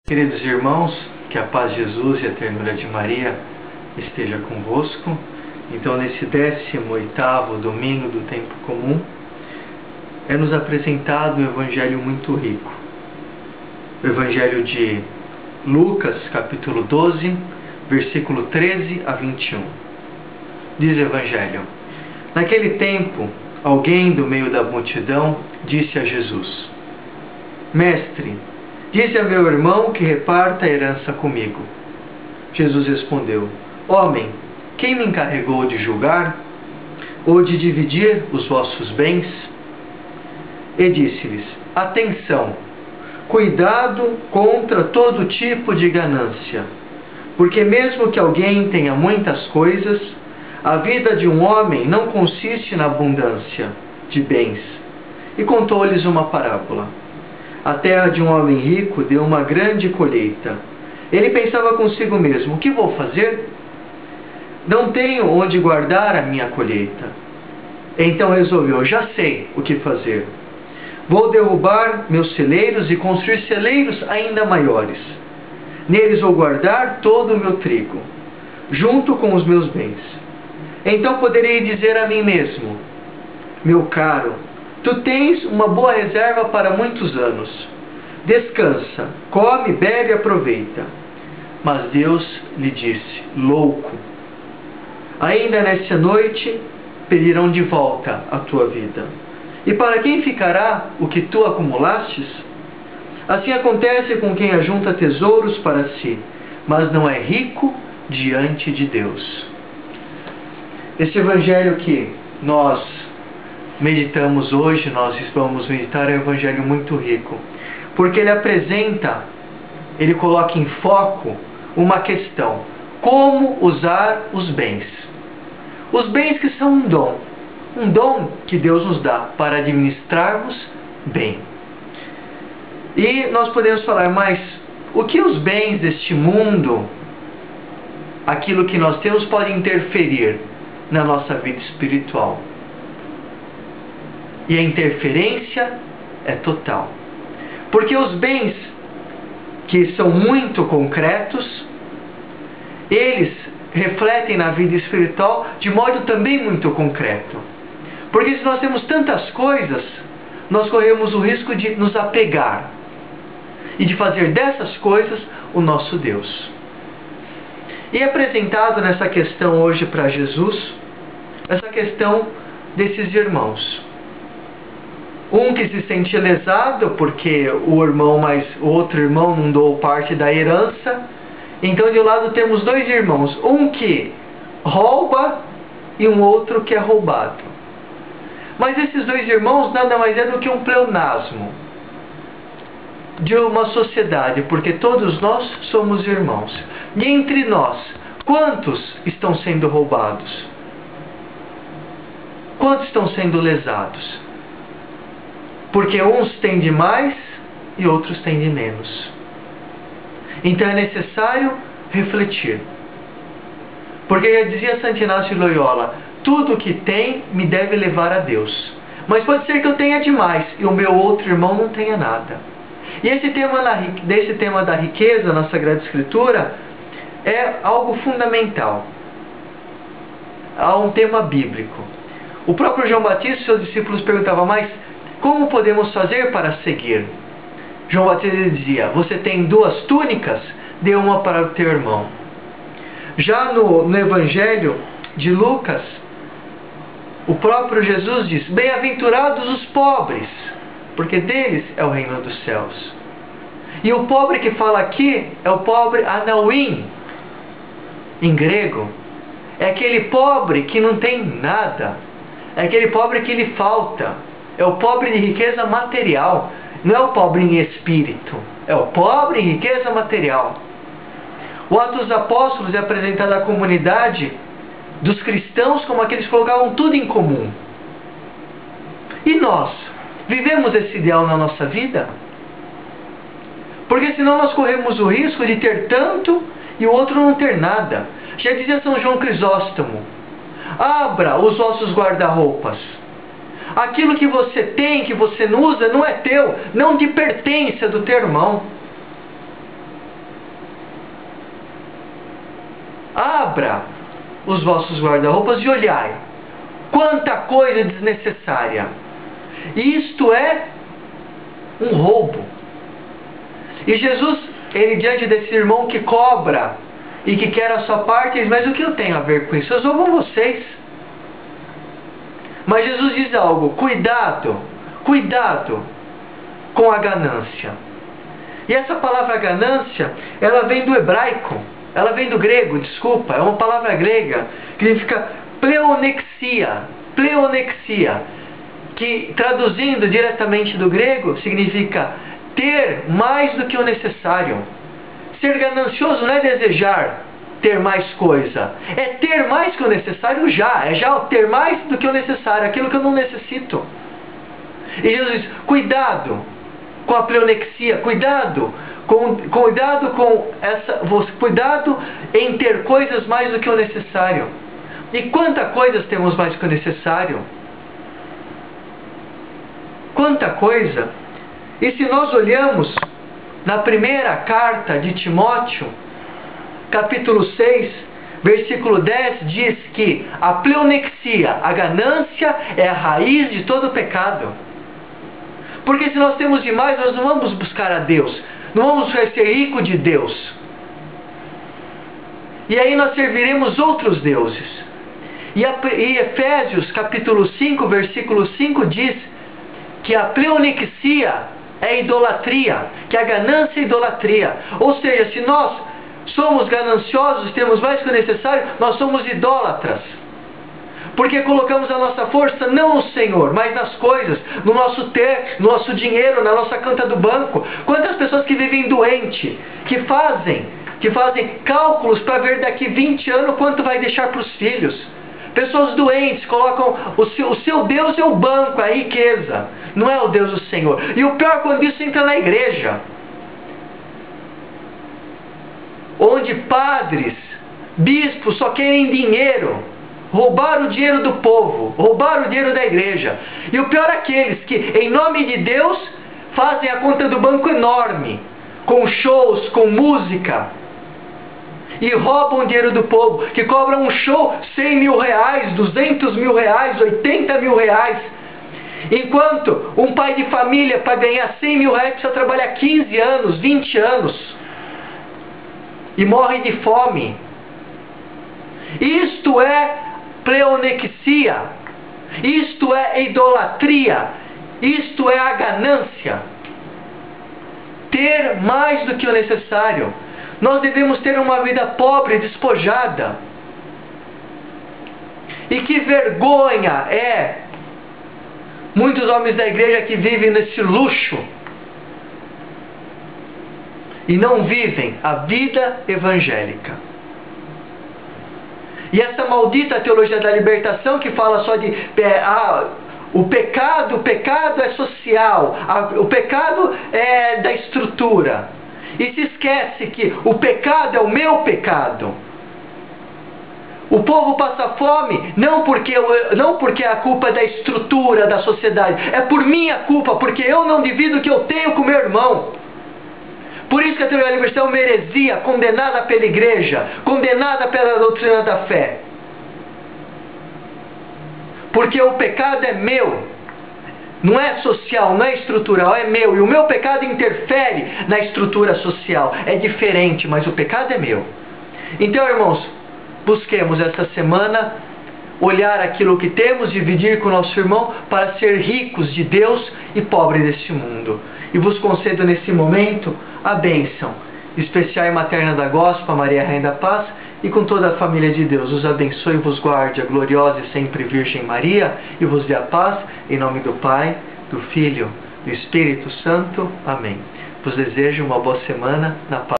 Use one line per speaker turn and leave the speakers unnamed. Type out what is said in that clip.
Queridos irmãos, que a paz de Jesus e a ternura de Maria esteja convosco. Então, nesse 18º domingo do tempo comum, é nos apresentado um evangelho muito rico. O evangelho de Lucas, capítulo 12, versículo 13 a 21. Diz o evangelho: Naquele tempo, alguém do meio da multidão disse a Jesus: Mestre, dize a meu irmão que reparta a herança comigo. Jesus respondeu: Homem, quem me encarregou de julgar ou de dividir os vossos bens? E disse-lhes: Atenção, cuidado contra todo tipo de ganância, porque mesmo que alguém tenha muitas coisas, a vida de um homem não consiste na abundância de bens. E contou-lhes uma parábola. A terra de um homem rico deu uma grande colheita. Ele pensava consigo mesmo: o que vou fazer? Não tenho onde guardar a minha colheita. Então resolveu: já sei o que fazer. Vou derrubar meus celeiros e construir celeiros ainda maiores. Neles vou guardar todo o meu trigo, junto com os meus bens. Então poderei dizer a mim mesmo: meu caro, tu tens uma boa reserva para muitos anos. Descansa, come, bebe e aproveita. Mas Deus lhe disse: louco, ainda nesta noite pedirão de volta a tua vida. E para quem ficará o que tu acumulastes? Assim acontece com quem ajunta tesouros para si, mas não é rico diante de Deus. Esse evangelho que nós meditamos hoje, nós vamos meditar, é um evangelho muito rico, porque ele coloca em foco uma questão: como usar os bens. Os bens que são um dom que Deus nos dá para administrarmos bem. E nós podemos falar, mas o que os bens deste mundo, aquilo que nós temos, podem interferir na nossa vida espiritual? E a interferência é total. Porque os bens que são muito concretos, eles refletem na vida espiritual de modo também muito concreto. Porque se nós temos tantas coisas, nós corremos o risco de nos apegar e de fazer dessas coisas o nosso Deus. E é apresentado nessa questão hoje para Jesus, essa questão desses irmãos. Um que se sente lesado porque o outro irmão não doou parte da herança. Então, de um lado temos dois irmãos, um que rouba e um outro que é roubado. Mas esses dois irmãos nada mais é do que um pleonasmo de uma sociedade, porque todos nós somos irmãos. E entre nós, quantos estão sendo roubados? Quantos estão sendo lesados? Porque uns têm de mais e outros têm de menos. Então é necessário refletir. Porque já dizia Santo Inácio de Loyola: tudo que tem me deve levar a Deus. Mas pode ser que eu tenha demais e o meu outro irmão não tenha nada. E esse tema da riqueza na Sagrada Escritura é algo fundamental. Há um tema bíblico. O próprio João Batista e seus discípulos perguntavam: mas como podemos fazer para seguir? João Batista dizia: você tem 2 túnicas? Dê uma para o teu irmão. Já no Evangelho de Lucas, o próprio Jesus diz: bem-aventurados os pobres, porque deles é o reino dos céus. E o pobre que fala aqui é o pobre anauim, em grego. É aquele pobre que não tem nada. É aquele pobre que lhe falta. É o pobre de riqueza material. Não é o pobre em espírito. É o pobre em riqueza material. O Atos dos Apóstolos é apresentado à comunidade dos cristãos como aqueles que colocavam tudo em comum. E nós? Vivemos esse ideal na nossa vida? Porque senão nós corremos o risco de ter tanto e o outro não ter nada. Já dizia São João Crisóstomo: abra os vossos guarda-roupas. Aquilo que você tem, que você não usa, não é teu, não te pertence, é do teu irmão. abra os vossos guarda-roupas e olhai, quanta coisa desnecessária. Isto é um roubo. E Jesus, ele diante desse irmão que cobra e que quer a sua parte, ele diz, mas o que eu tenho a ver com isso? Eu roubam vocês. Mas Jesus diz algo, cuidado com a ganância. E essa palavra ganância, ela vem do hebraico, ela vem do grego, desculpa, é uma palavra grega, que significa pleonexia, que traduzindo diretamente do grego, significa ter mais do que o necessário. Ser ganancioso não é desejar ter mais coisa, é ter mais que o necessário é já ter mais do que o necessário, aquilo que eu não necessito. E Jesus diz, cuidado com a pleonexia, cuidado em ter coisas mais do que o necessário. E quantas coisas temos mais do que o necessário? Quanta coisa! E se nós olhamos na primeira carta de Timóteo, capítulo 6, versículo 10, diz que a pleonexia, a ganância, é a raiz de todo pecado. Porque se nós temos demais, nós não vamos buscar a Deus, não vamos ser rico de Deus. E aí nós serviremos outros deuses. E Efésios capítulo 5, versículo 5 diz que a pleonexia é idolatria, que a ganância é idolatria. Ou seja, se nós somos gananciosos, temos mais que o necessário, nós somos idólatras. Porque colocamos a nossa força não no Senhor, mas nas coisas, no nosso ter, no nosso dinheiro, na nossa conta do banco. Quantas pessoas que vivem doentes, que fazem cálculos para ver daqui 20 anos quanto vai deixar para os filhos. Pessoas doentes colocam o seu Deus é o banco, a riqueza, não é o Deus do Senhor. E o pior quando isso entra na igreja, onde padres, bispos só querem dinheiro, roubar o dinheiro do povo, roubar o dinheiro da igreja. E o pior é aqueles que, em nome de Deus, fazem a conta do banco enorme, com shows, com música, e roubam o dinheiro do povo, que cobram um show 100 mil reais, 200 mil reais, 80 mil reais. Enquanto um pai de família, para ganhar 100 mil reais, precisa trabalhar 15 anos, 20 anos. E morre de fome. Isto é pleonexia. Isto é idolatria. Isto é a ganância. Ter mais do que o necessário. Nós devemos ter uma vida pobre, despojada. E que vergonha é muitos homens da igreja que vivem nesse luxo e não vivem a vida evangélica. E essa maldita teologia da libertação que fala só de o pecado é social, o pecado é da estrutura. E se esquece que o pecado é o meu pecado. O povo passa fome não porque a culpa é da estrutura da sociedade, é por minha culpa, porque eu não divido o que eu tenho com meu irmão. Por isso que a teologia da libertação é uma heresia, condenada pela igreja, condenada pela doutrina da fé. Porque o pecado é meu. Não é social, não é estrutural, é meu. E o meu pecado interfere na estrutura social. É diferente, mas o pecado é meu. Então, irmãos, busquemos essa semana olhar aquilo que temos, dividir com o nosso irmão para ser ricos de Deus e pobres deste mundo. E vos concedo nesse momento a bênção especial e materna da Gospel, Maria Rainha da Paz, e com toda a família de Deus. Os abençoe e vos guarde a gloriosa e sempre Virgem Maria, e vos dê a paz, em nome do Pai, do Filho, do Espírito Santo. Amém. Vos desejo uma boa semana na paz.